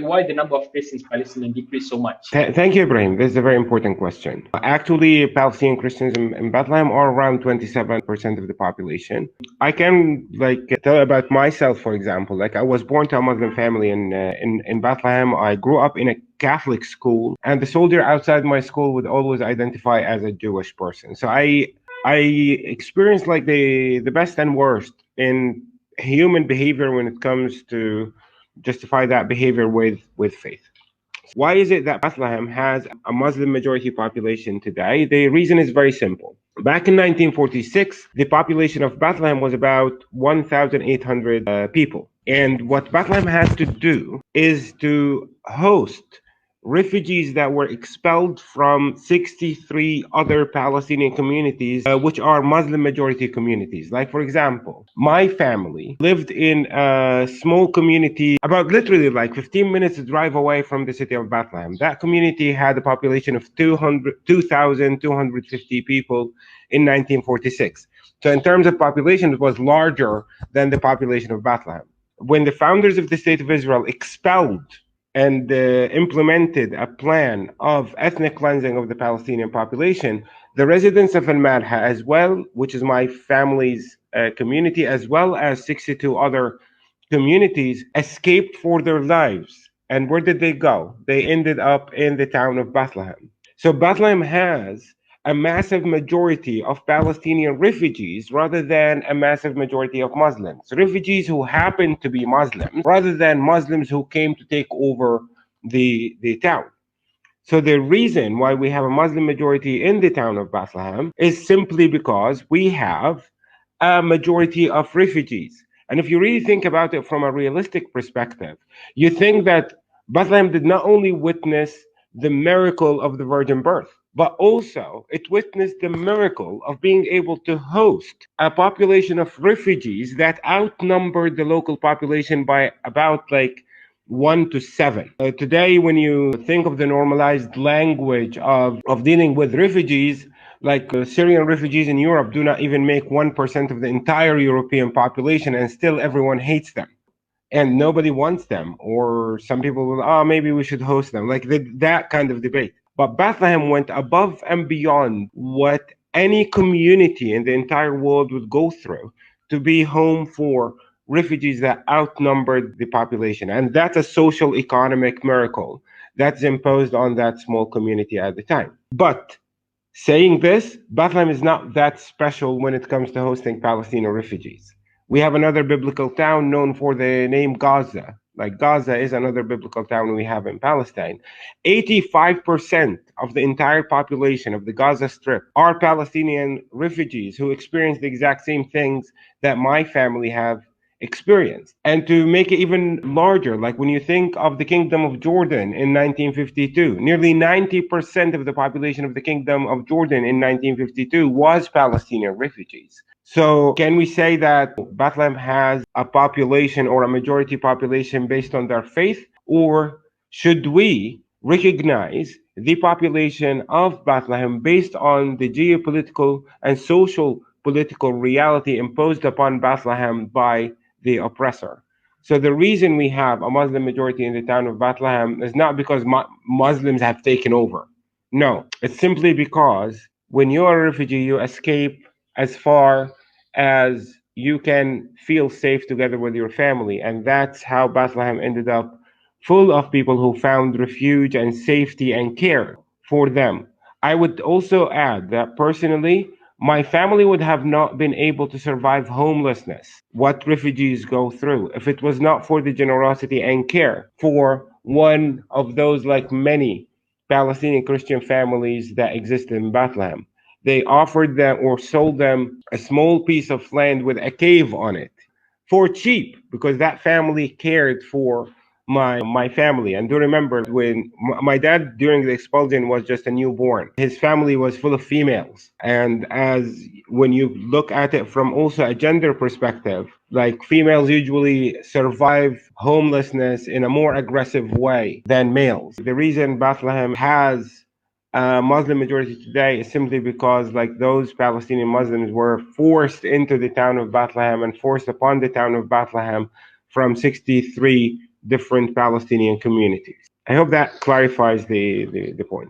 Why the number of Christians in Palestine decreased so much? Thank you, Ibrahim. This is a very important question. Actually, Palestinian Christians in Bethlehem are around 27% of the population. I can tell about myself, for example. Like I was born to a Muslim family in Bethlehem. I grew up in a Catholic school, and the soldier outside my school would always identify as a Jewish person. So I experienced like the best and worst in human behavior when it comes to justify that behavior with faith. Why is it that Bethlehem has a Muslim majority population today? The reason is very simple. Back in 1946, the population of Bethlehem was about 1,800 people. And what Bethlehem has to do is to host refugees that were expelled from 63 other Palestinian communities, which are Muslim majority communities. Like, for example, my family lived in a small community about literally like 15 minutes drive away from the city of Bethlehem. That community had a population of 2,250 people in 1946. So in terms of population, it was larger than the population of Bethlehem. When the founders of the State of Israel expelled and implemented a plan of ethnic cleansing of the Palestinian population, the residents of Al-Madha as well, which is my family's community, as well as 62 other communities, escaped for their lives. And where did they go? They ended up in the town of Bethlehem. So Bethlehem has a massive majority of Palestinian refugees rather than a massive majority of Muslims. Refugees who happen to be Muslims rather than Muslims who came to take over the town. So the reason why we have a Muslim majority in the town of Bethlehem is simply because we have a majority of refugees. And if you really think about it from a realistic perspective, you think that Bethlehem did not only witness the miracle of the virgin birth, but also it witnessed the miracle of being able to host a population of refugees that outnumbered the local population by about like 1 to 7. Today, when you think of the normalized language of dealing with refugees, like Syrian refugees in Europe do not even make 1% of the entire European population, and still everyone hates them. And nobody wants them, or some people will, maybe we should host them, like that kind of debate. But Bethlehem went above and beyond what any community in the entire world would go through to be home for refugees that outnumbered the population. And that's a social economic miracle that's imposed on that small community at the time. But saying this, Bethlehem is not that special when it comes to hosting Palestinian refugees. We have another biblical town known for the name Gaza. Like Gaza is another biblical town we have in Palestine. 85% of the entire population of the Gaza Strip are Palestinian refugees who experience the exact same things that my family have experienced. And to make it even larger, like when you think of the Kingdom of Jordan in 1952, nearly 90% of the population of the Kingdom of Jordan in 1952 was Palestinian refugees. So can we say that Bethlehem has a population or a majority population based on their faith? Or should we recognize the population of Bethlehem based on the geopolitical and social political reality imposed upon Bethlehem by the oppressor? So the reason we have a Muslim majority in the town of Bethlehem is not because Muslims have taken over. No, it's simply because when you are a refugee, you escape as far as you can feel safe together with your family. And that's how Bethlehem ended up full of people who found refuge and safety and care for them. I would also add that personally, my family would have not been able to survive homelessness, what refugees go through, if it was not for the generosity and care for one of those, like many Palestinian Christian families that exist in Bethlehem. They offered them or sold them a small piece of land with a cave on it for cheap, because that family cared for my family. And do remember, when my dad during the expulsion was just a newborn, his family was full of females. And as when you look at it from also a gender perspective, like females usually survive homelessness in a more aggressive way than males. The reason Bethlehem has a Muslim majority today is simply because like those Palestinian Muslims were forced into the town of Bethlehem and forced upon the town of Bethlehem from 63 different Palestinian communities. I hope that clarifies the point.